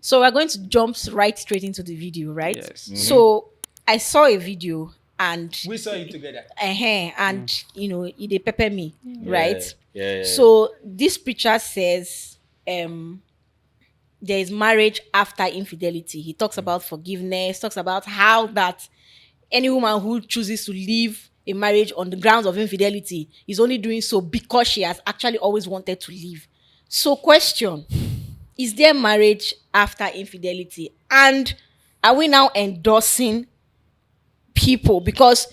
So we're going to jump right straight into the video, right? Yes. So I saw a video and We saw it together. and it dey pepper me, right? Yeah. So this preacher says there is marriage after infidelity. He talks about forgiveness, talks about how that any woman who chooses to leave a marriage on the grounds of infidelity is only doing so because she has actually always wanted to leave. So question, is there marriage after infidelity? And are we now endorsing people because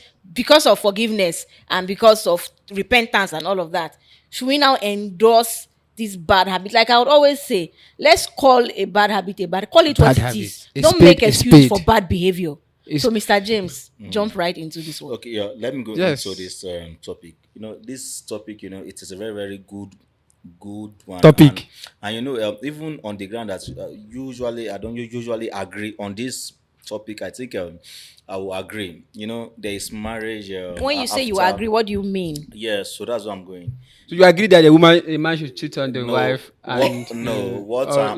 of forgiveness and because of repentance and all of that? Should we now endorse this bad habit? Like I would always say, let's call a bad habit a bad, call it what Bad it is. habit. A Don't spade, make a excuse spade. for bad behavior. So It's- Mr. James, jump right into this one. Okay, yeah. Let me go Yes. into this topic. This topic, it is a very, very good one. Topic. And even on the ground that usually I don't usually agree on this topic. I think I will agree. There is marriage. When you say you after- agree, what do you mean? Yes, so that's what I'm going. So you agree that a man should cheat on the No, wife, and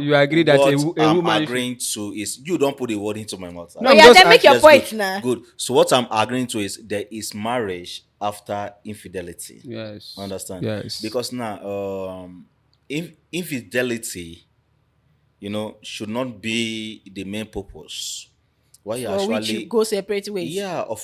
you agree that what a I'm woman agreeing to is you don't put the word into my mouth. No, Oh I'm yeah, just then make your asking- point good. now. Good. So what I'm agreeing to is there is marriage after infidelity. Yes. Understand? Yes. Because now, infidelity, should not be the main purpose. Why you For which you actually, go separate ways. yeah, of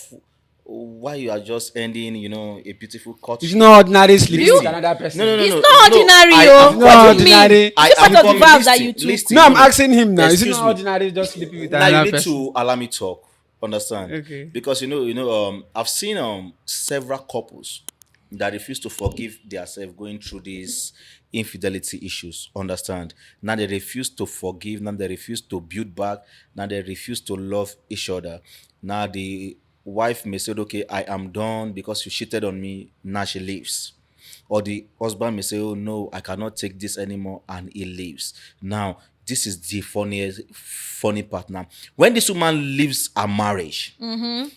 why you are just ending, a beautiful courtship. It's not ordinary sleeping You- with another person. No. It's not ordinary, I yo. am- No, What do you mean? ordinary. Is it part of the I'm- vows that listen, you took? listen. No, I'm asking him now. Is it Excuse not me. ordinary just sleeping with Now you another need person? to allow me talk. Understand? Okay. Because I've seen several couples that refuse to forgive themselves going through these infidelity issues. Understand? Now they refuse to forgive. Now they refuse to build back. Now they refuse to love each other. Now the wife may say, "Okay, I am done because you cheated on me." Now she leaves. Or the husband may say, "Oh no, I cannot take this anymore," and he leaves. Now, this is the funny part. Now, when this woman leaves a marriage,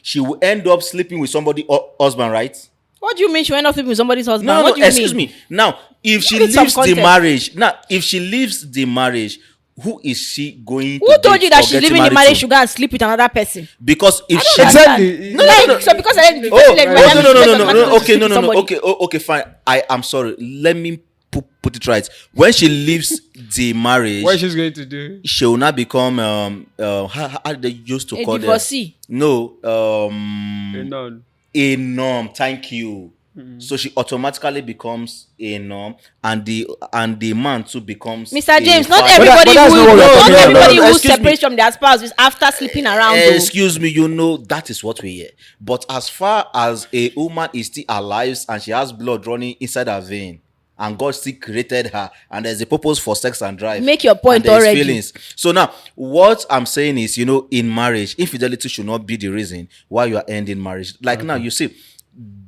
she will end up sleeping with somebody husband, right? What do you mean she went off sleeping with somebody's husband? No, What do you excuse mean? me. Now, if she Give it some leaves the context. marriage, who is she going to Who told date you that or she's get leaving the married marriage to? to go and sleep with another person? Because if she Exactly. Like, so because I didn't. Oh, like, no, Madam, no, she no, doesn't no, matter no, to okay, sleep no, with no, no, somebody. okay, fine. I am sorry. Let me put it right. When she leaves the marriage, What she's going to do? she will not become how they used to A call them? divorcee. No, None. a norm. Thank you. So she automatically becomes a norm, and the man too becomes Mr. a James, not father. everybody that's who not what we're talking about. everybody No, who excuse me. separates from their spouse is after sleeping around. though. Excuse me, that is what we hear. But as far as a woman is still alive and she has blood running inside her vein, and God still created her, and there's a purpose for sex and drive. Make your point and there's already. Feelings. So now, what I'm saying is, in marriage, infidelity should not be the reason why you are ending marriage. Like now, you see,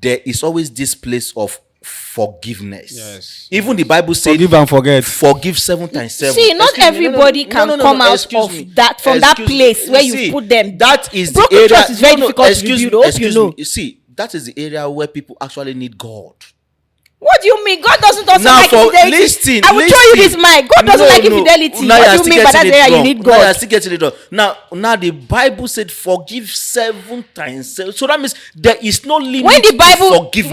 there is always this place of forgiveness. Yes. Even the Bible says, Forgive and forget. forgive 7 times 7. See, not Excuse me, everybody can come out excuse of me. that from that Excuse me. place where See, you put them. That is the Broken area. trust is very difficult to excuse rebuild. me, I hope you excuse know. me. You see, that is the area where people actually need God. What do you mean? God doesn't also Now like for infidelity. listen, I will show you this mic. God doesn't like infidelity. Now you are What do you still mean by that getting it area you wrong. need Now you are God? still getting it wrong. Now the Bible said forgive 7 times 7. So that means there is no limit When the to Bible, forgiveness.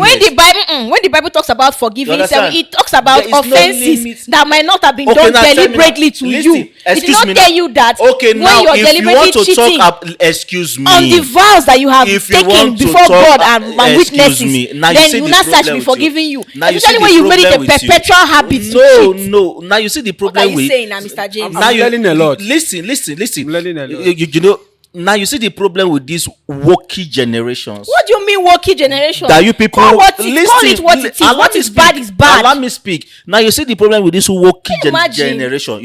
when the Bible talks about forgiving, You understand? it talks about There is no offenses limit. that might not have been Okay, done now tell me deliberately now. to Listen, you. It did excuse not me tell now. you that Okay, when now you're if you deliberately want to cheating talk, excuse me. on the vows that you have If you taken want to before talk, God and excuse witnesses, me. Now you then see you the not start to problem be with you. forgiving you. Now you see Especially the when you made it a problem with you. perpetual habit to No, cheat. no. Now you see the What are problem you with. saying now, Mr. James? I'm learning a lot. Listen. I'm learning a lot. Now you see the problem with these wokey generations. What do you mean woke generation? That you people call it listen, what it is. allow What me is speak. bad is bad. Allow me speak. Now you see the problem with this wokey you imagine? generation.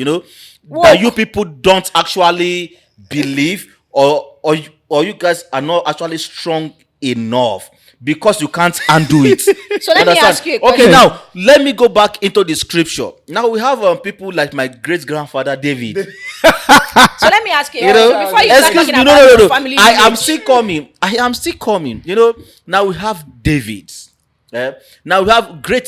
Woke. That you people don't actually believe, or you guys are not actually strong enough because you can't undo it. So let me ask you a Okay, question. now let me go back into the scripture. Now we have people like my great grandfather David. So let me ask you, You know, so before you start excuse talking me, about no. your family I am lineage, still coming. Now we have David. Now we have great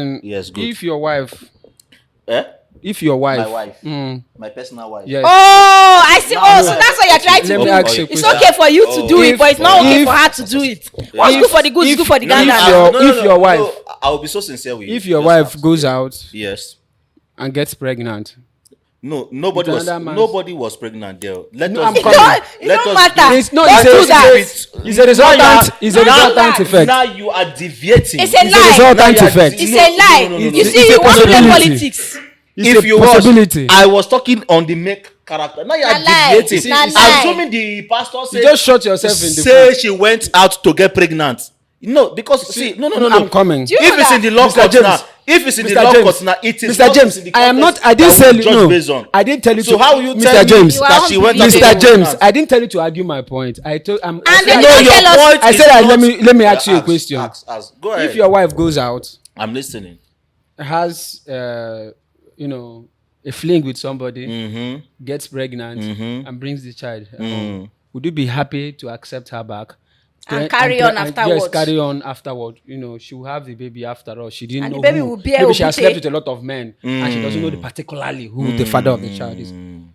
then Yes, good. if your wife, Eh? If your wife, My wife. My personal wife. yes. Oh, I see. Oh, so that's what you're trying to Let do. me ask you a It's question. okay for you to do it, If- but it's not okay if- for her to do it. What's if- good for the goose is good for the if- gander. if your wife- No, I'll be so sincere with you. If your Just wife ask. goes out Yes. and gets pregnant, No, nobody With was another man's- nobody was pregnant there. Let No, us I'm It coming. don't matter. it's no, Don't do that. it's a resultant. It's a Now you resultant are- effect. Now you are deviating. It's a It's a lie. resultant Now you are- effect. It's No, a lie. no, You it's see, a you want to play possibility. politics. It's If a you possibility. I was talking on the make character. Now you are Na lie. deviating. Na lie. Assuming the pastor You said just shot yourself in the say foot. she went out to get pregnant. No, because see, no. I'm coming. Do you If know it's in that? the law Mr. court James, now, if it's in the Mr. law James, court now, it is Mr. not James, in the I am context not. I didn't that tell we you. judge No, based on. I didn't tell you. So how you Mr. tell James, me You are that she went out to Mr. get James, pregnant? I didn't tell you to argue my point. I told. And I then said, you No, don't your tell us- point I is said, not- let me ask you a Ask, question. ask. Go ahead. If your wife goes out, I'm listening. has a fling with somebody, gets pregnant, and brings the child home, would you be happy to accept her back? And carry on afterwards. Yes, carry on afterward. She will have the baby after all. She didn't And the know baby who. will bear Maybe she has Obute. slept with a lot of men, and she doesn't know particularly who the father of the child is.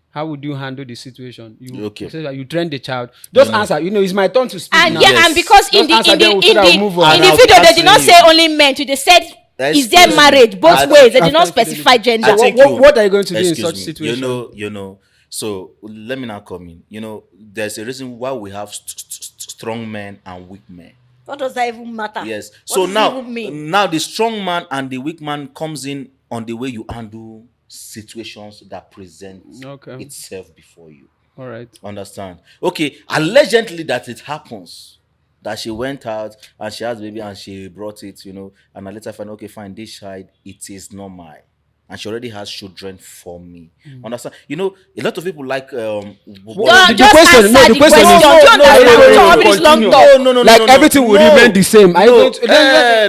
How would you handle the situation? Okay. You say that you train the child. Just answer. It's my turn to speak And now. yeah, Yes. and because in Just the answer in the them in so that the we'll move on. in the And video I'll they be did not answering say you. only men. They said Excuse is there me. marriage both I- ways. They did not After specify I gender. think What are you going to do in excuse such me. situation? So let me now come in. There's a reason why we have strong men and weak men. What does that even matter? Yes. What So does it now, even mean? now the strong man and the weak man comes in on the way you handle situations that present Okay. itself before you. All right. Understand? Okay. Allegedly that it happens that she went out and she has baby and she brought it, and I later find okay, fine, this child it is not mine. And she already has children for me. Understand? A lot of people like Don't the just question- answer no, the the question question. is- Do you no, understand? no, Don't no, have no, this long continue. talk. No. Like everything will remain the same. Are you going to-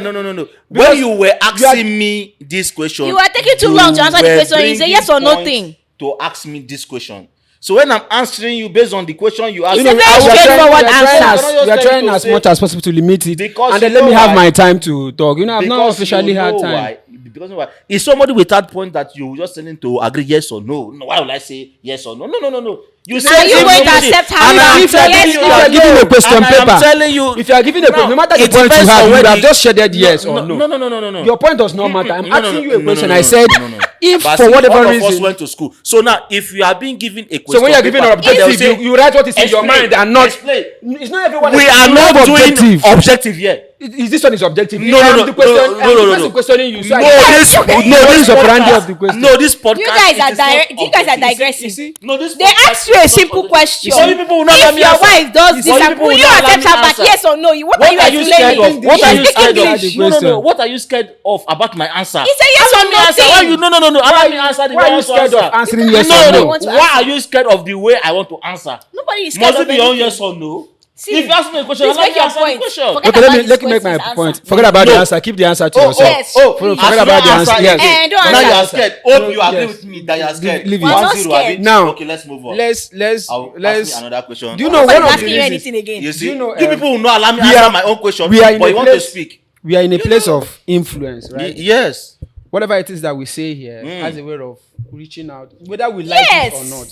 No. Because When you were asking me this question, You are taking too long to answer the were question. You say bringing yes or no points thing. to ask me this question. So when I'm answering you based on the question you asked, It's a very we are trying- straightforward we are trying answer. as- Cannot just We are tell you trying to as say- much as possible to limit it, Because and then you let me know have why? my time to talk. I've not because officially you had know time. why? Because why? Is somebody without point that you just telling to agree yes or no? No, why would I say yes or no? No. You Now you going to accept her and I'm back? telling Yes you or If you are that giving no. a question And I am paper, telling you, if you are giving a question, no matter the it point you depends have, on you would where have the- just shaded yes or no. No. Your point does not matter. I'm No, no, asking you no, a question. no, I said, no. if But for see, whatever all of us reason, went to school. So now, if you are being given a question, so when you are giving an paper, they'll objective, say, you write what is in your explain, mind and not. explain. It's not everyone. We that- are you not have doing objective. objective here. Is this one is objective? No. The question, No. the person questioning you. So No, this is operandi podcast- of the question. No, this podcast. You guys are it is not you guys are objective. digressing. see? No, this They podcast asked you is a not simple objective. question. Some people will not let If me your answer. wife does this, Some and people will will you not let accept me her back? answer. Yes or no? What What are are you you scared explaining? of? What are you Speak scared English. of? English. No. What are you scared of about my answer? He said yes Allow or me answer. nothing. Why you? No. Allow me answer the Why way I are you want to scared of answer. answering yes No, or no. no? want to Why answer. are you scared of the way I want to answer? Nobody is scared Must it of be on anything. yes or no? See, If you ask me a question, please allow me make your answer the point. question. Forget Okay, let about me his make my questions, point. answer. Forget about the No. answer. Keep the answer to yourself. yes. As Forget you about the don't answer. answer Yes. again. Don't Now you answer. are scared. Hope No, you agree yes. with me that you are scared. Leave it. We're not 1-0, scared. Abi. Now, Okay, let's move on. Let's Ask me another question. Do you know Nobody's one of the asking you reasons? anything again. You see, Do you know, you people will not allow me we answer are- my own question, we are in but a you want to place- speak. We are in a place of influence, right? Yes. Whatever it is that we say here has a way of reaching out, whether we like Yes. it or not.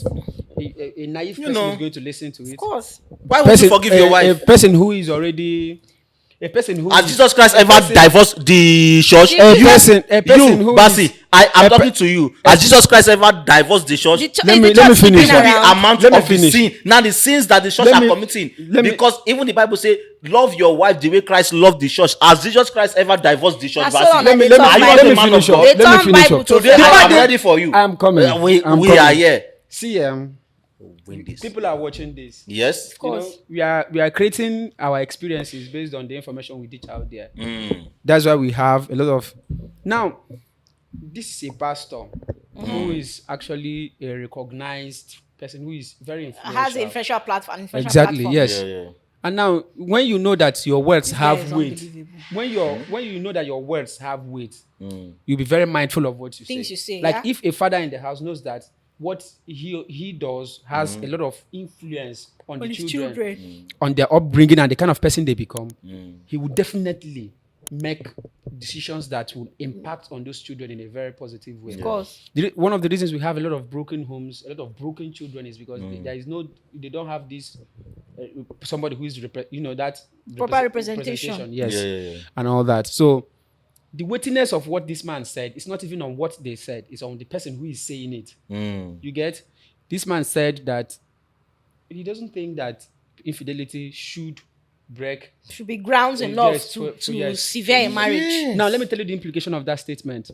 A naive person know. is going to listen to it. Of course. Why would you forgive your A wife? person who is already a person who Has is- Jesus Christ a ever person- divorced the church? a You- person who you, Basi, is- I'm a pe- talking to you. Has Jesus Christ ever divorced the church? Let me finish. keeping The around. amount Let me of the finish. sin. Now the sins that the church Let are me- committing. let me- Because even the Bible say, love your wife the way Christ loved the church. Has Jesus Christ ever divorced the church? That's Basi? all Let me They Are you turn not a let me man finish of up. God? They Let me turn finish Bible up. to Today faith. I am ready for you. I'm coming. We I'm are coming. here. See, Win this. people are watching this. Yes. Of course. We are creating our experiences based on the information we ditch out there. Mm. That's why we have a lot of. Now, this is a pastor who is actually a recognized person who is very influential. Has an influential platform. Exactly. Platform. Yes. Yeah. And now, when you know that your words guy have is weight, unbelievable. when you know that your words have weight, you'll be very mindful of what you Things say. you say, Like yeah. if a father in the house knows that what he does has a lot of influence on On the his children, children. on their upbringing and the kind of person they become, he would definitely make decisions that will impact on those children in a very positive way. Of course. One of the reasons we have a lot of broken homes, a lot of broken children, is because they don't have this somebody who is that Proper representation. yes, Yeah. and all that. So the weightiness of what this man said is not even on what they said; it's on the person who is saying it. You get? This man said that he doesn't think that infidelity should Should be grounds enough yes, to yes. sever a marriage. Now, let me tell you the implication of that statement.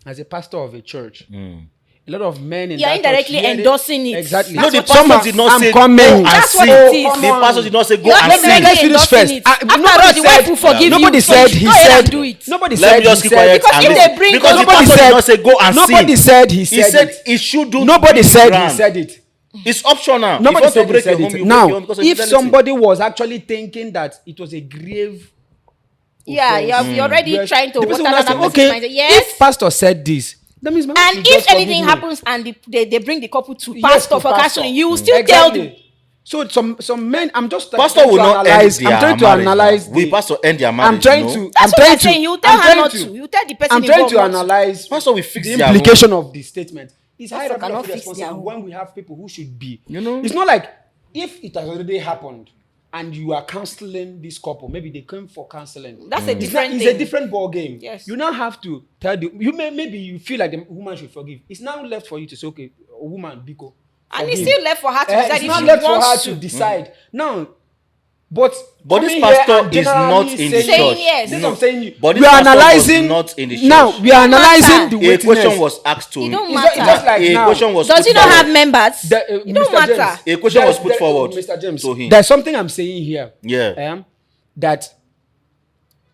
As a pastor of a church, a lot of men in You're that indirectly church hear it. endorsing it. Exactly. No, the That's pastor what- did not I'm say coming. go and That's what see. it is. The pastor did not say go You're and see. indirectly Let's finish endorsing first. it. After all, the wife will forgive nobody you. said So he go ahead said and do it. Nobody Let said me just he keep said quiet Because and if listen. they bring- Because the Nobody pastor said- did not say go and see. Nobody said he He said said it. it should do. Nobody to said he grand. said it. It's optional. Nobody if you want said to he break said your home, it. you break your Now, home because of if infidelity. somebody was actually thinking that it was a grave Yeah, offense, you're already yes, trying to the water person will down now that say, person's mindset. Yes. if pastor said this, that means my wife And should if just forgive anything me. happens and they bring the couple to Yes, pastor to for pastor. counseling, you will still tell them. Exactly. So some men, I'm just Pastor trying will to not analyze. end I'm their trying to marriage analyze. now. We the- pastor end their marriage. I'm trying no? to. That's I'm what trying I'm saying. You tell I'm her trying not to. to. You tell the person I'm trying to involved not analyze. Pastor will fix the their implication of the statement. It's high Pastor level cannot of fix their responsibility home. when we have people who should be. know? It's not like if it has already happened and you are counseling this couple, maybe they came for counseling. That's a It's different It's thing. a different ball game. Yes. You now have to tell maybe you feel like the woman should forgive. It's now left for you to say, okay, a woman, Biko. And it's forgive. still left for her to It's decide if not she left for her wants to to. decide. Now, but this coming pastor here and is generally not in the saying- church. yes. This is No. what I'm saying. But this We are pastor was analyzing not in the now. church. We are Don't matter. analyzing the A question witness. was asked to It him. don't It's matter. just like A now. question was Does put he not forward. have members? It don't Mr. matter. James, A question was put forward Mr. James, to him. there's something I'm saying here. Yeah. That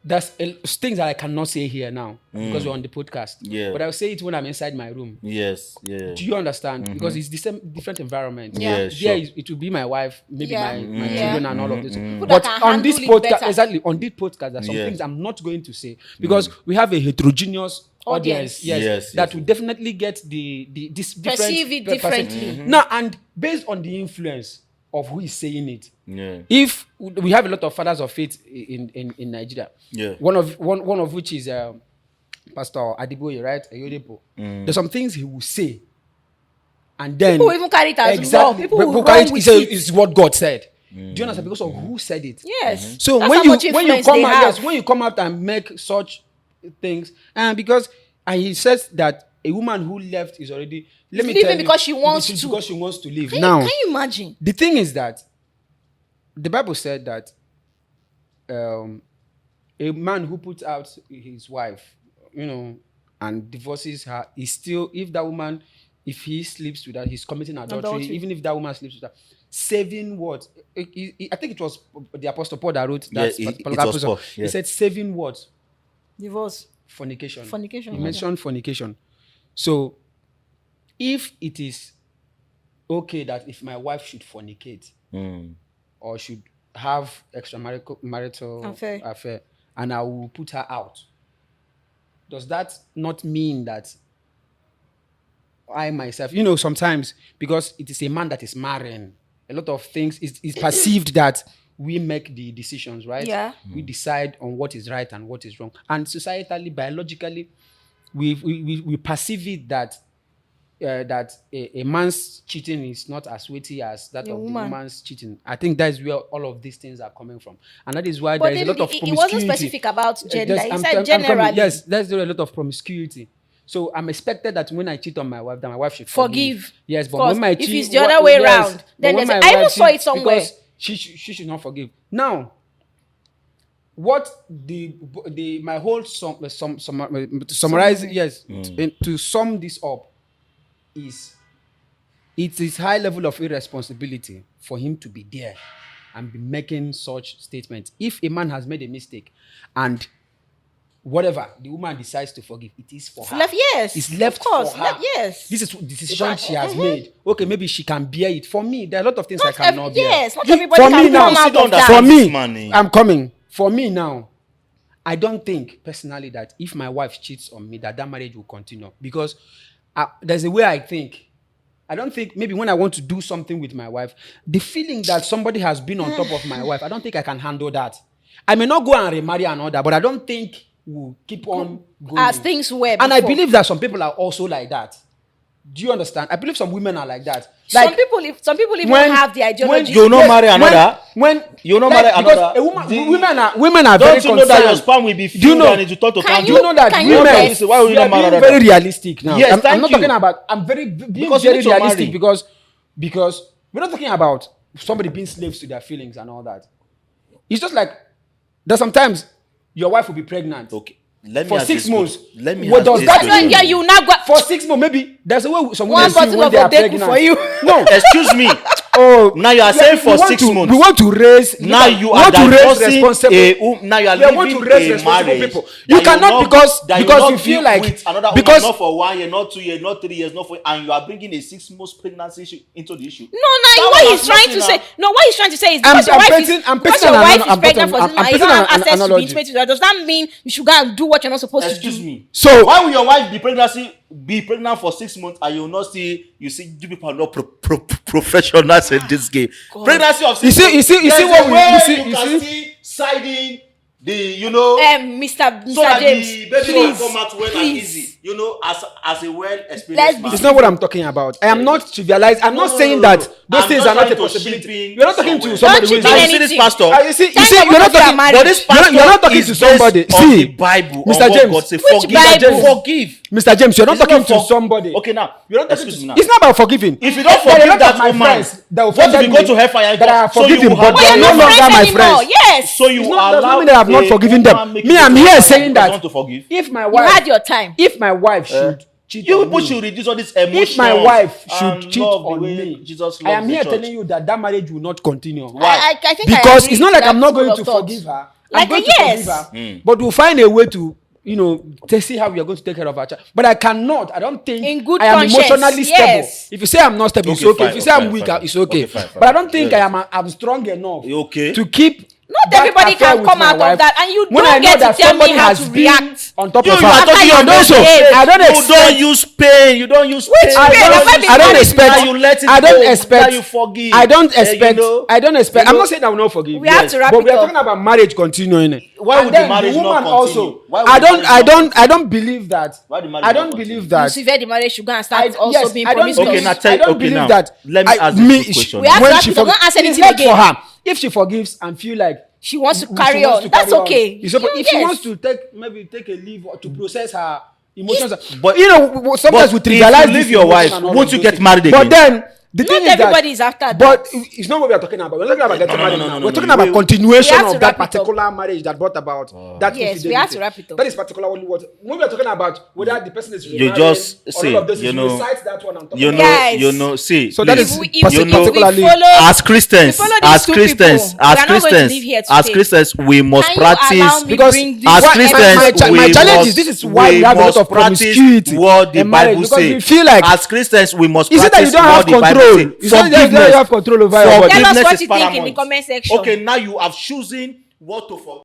there's things that I cannot say here now because we're on the podcast. Yeah. But I'll say it when I'm inside my room. Yes. Yeah. Do you understand? Because it's the same different environment. Yeah, There sure. it will be my wife, maybe Yeah. my Yeah. children and all of this. People But that can on this handle it podcast, better. exactly on this podcast, there's some Yeah. things I'm not going to say because we have a heterogeneous audience. Audience. Yes, Yes, will definitely get this different Perceive it differently. Now, and based on the influence of who is saying it, Yeah. if we have a lot of fathers of faith in Nigeria, Yeah. one of which is Pastor Adiboye, right? Ayodepo. There's some things he will say, and then People even carry it as law. People will carry run it. with He said it. it's what God said. Do you understand? Because of who said it. Yes. So That's when how you much influence come they out, have. yes, when you come out and make such things, and he says that a woman who left is already let me leaving tell you, because she wants it's to. because she wants to leave. Can Now you imagine? the thing is that the Bible said that a man who puts out his wife, and divorces her, is still, if that woman, if he sleeps with her, he's committing adultery. Even if that woman sleeps with her, saving what? I think it was the Apostle Paul that wrote that. Yeah, it particular was episode. Paul, yeah. He said, saving what? Divorce. Fornication. Fornication, He rather. mentioned fornication. So, if it is okay that if my wife should fornicate or should have extramarital affair, and I will put her out, does that not mean that I myself, sometimes because it is a man that is marrying, a lot of things is perceived that we make the decisions, right? Yeah. We decide on what is right and what is wrong. And societally, biologically, we perceive it that a man's cheating is not as weighty as that of the woman's cheating. I think that is where all of these things are coming from. And that is why But there is a lot of promiscuity. it wasn't specific about gender. Yes, He I'm said coming. generally. Yes, there's a lot of promiscuity. So I'm expected that when I cheat on my wife, that my wife should forgive. Yes, but Of course. when my If cheat, it's the other way around, but then when there's my I even wife saw cheat, it somewhere. because she should not forgive. Now, what my whole to summarize, yes, to sum this up, is it is high level of irresponsibility for him to be there and be making such statements. If a man has made a mistake and whatever the woman decides to forgive, it is for her. Yes. It's left Of course. for her. Yes. This is the decision she has made. Okay, maybe she can bear it. For me, there are a lot of things I Not cannot bear. yes, not everybody For can me now, come out of that. for that. me, This money. I'm coming. For me now, I don't think personally that if my wife cheats on me, that marriage will continue, because there's a way I think. I don't think maybe when I want to do something with my wife, the feeling that somebody has been on top of my wife, I don't think I can handle that. I may not go and remarry another, but I don't think we'll keep on going. As things were And I before. believe that some people are also like that. Do you understand? I believe some women are like that. Some people even have the ideology. You not marry another. When you not marry another. Women are very Don't you know concerned. that your sperm will be filled and it will turn to Can cancer? Do you know that Can you women? guess? Why will you we not are marry being another? very realistic now. Yes, I'm thank not you. talking about. I'm being Because you very need to realistic marry. because we're not talking about somebody being slaves to their feelings and all that. It's just like that. Sometimes your wife will be pregnant. Okay. Let me For ask 6 this months. Let me What ask does this that question. mean? Yeah, you now go For 6 months, maybe there's a way some one women see bottle when of they are Odeku pregnant. for you. No. Excuse me. Oh, Now you are saying for 6 months. We want to raise. Now you we are want to raise divorcing responsible. now you are We want to living raise a responsible marriage. people. that You cannot not- because that because not you feel be like with another because woman, not for 1 year, not 2 years, not 3 years, not 4, and you are bringing a 6 months pregnancy issue into the issue. No, That what one he's has trying nothing to say. now. No, what he's trying to say is I'm because your wife painting- is I'm because painting your an wife ano- is I'm pregnant for painting- this man. I'm You don't painting have an access to analogy. the intimate. Does that mean you should go and do what you're not supposed Excuse to do? me. So- why will your wife be pregnant for 6 months and you will not see you people are not professionals in this game. Pregnancy of 6 months. You see there's what a we- way you see- you you can see- see siding the Mr. so that James, the baby please, will come out well and please. easy. As a well Let's experienced be man. it's not what I'm talking about. I am not trivializing. I'm not saying that those I'm things not are not trying a to possibility. ship in You're not talking to somewhere. somebody who Don't is ship Now in you see this anything. pastor. You see, Thank you're God not you are talking. married. But this pastor You're not talking is to based somebody. on See, the Bible, Mr. on what James. God say. Which Forgive. Bible? Forgive. Mr. James, you're not It's talking not to for- somebody. Okay, now. You're not talking Excuse to. me now. It's not about forgiving. If you don't There are a forgive lot that of my woman, friends that what if offended you go me, to hellfire? that I have So you forgiven, have but they are You're no not longer friends my anymore. friends. Yes. So you It's not doesn't allow mean that I've not a forgiven woman them. make Me, you I'm go to here hellfire saying because that you want to forgive. if my You wife, had your time. if my wife should cheat You on people me, should reduce all these emotions. if my wife should and cheat love the on way me, Jesus I am loves the here church. telling you that marriage will not continue. Why? I think Because I it's not like I'm not school going of to thought. forgive her. Like I'm going a to yes. forgive her, but we'll find a way to, to see how we are going to take care of our child. But I cannot. I don't think In good I am conscience, emotionally yes. stable. If you say I'm not stable, it's Okay, okay. fine, If you say fine, I'm weak, fine. it's okay. Okay, fine, But I don't fine. think Yes. I'm strong enough Okay. to keep. Not that everybody affair can with come my out of wife that, and you when don't I know get to that tell me somebody how has to been react. on top You of are her. talking you on And those also, misbehave. I don't You expect. don't use pain. You don't use pain. pain? Have I been I don't married expect. Now you let it I don't go. expect. Now you forgive. I don't expect. You know, I don't expect. you I'm know, not saying I will not forgive. We have to wrap but it we are up. talking about marriage continuing. Why And would the then marriage not woman continue? also. Why would I the don't. marriage I not don't. continue? I don't believe that. Why the marriage I not don't continue? believe You that. sever the marriage, you go and start also being I don't promiscuous. Okay, now I don't okay, believe now, that. let me ask this good question. We have to when wrap she it up. Don't ask it is anything left for again. her. If she forgives and feel like She wants to she carry wants on. to That's carry on, okay. it's okay. If she Yes. wants to take a leave or to process her emotions, But- sometimes we but if trivialize you leave this your emotion wife, and all won't of you those get things. married But again? then the Not thing is everybody that, is after but that. it's not what we are talking about. We're not talking about getting No, married no, now. no, We're no, talking no. about We continuation have to of that wrap it up. particular marriage that brought about that. Yes, we have to wrap it up. That is particularly what when we are talking about whether the person is You remarrying just or see, all of this you is know, recite that one. I'm talking You about. know, Guys. you know. See, So that please, is you know, particularly as Christians, we follow these as two Christians, people, we as are not going to Christians, leave here as today. Christians, we must Can you allow practice me because bring this as to Christians, my we challenge must, is this is why we have a lot must of practice promiscuity what the in marriage, Bible because we says. feel like As Christians, we must is it that you practice don't have what the Bible control? says. It's not that you don't have control over your body. Tell us Forgiveness what is you think in the paramount. comment section. Okay, now you have chosen what to forgive.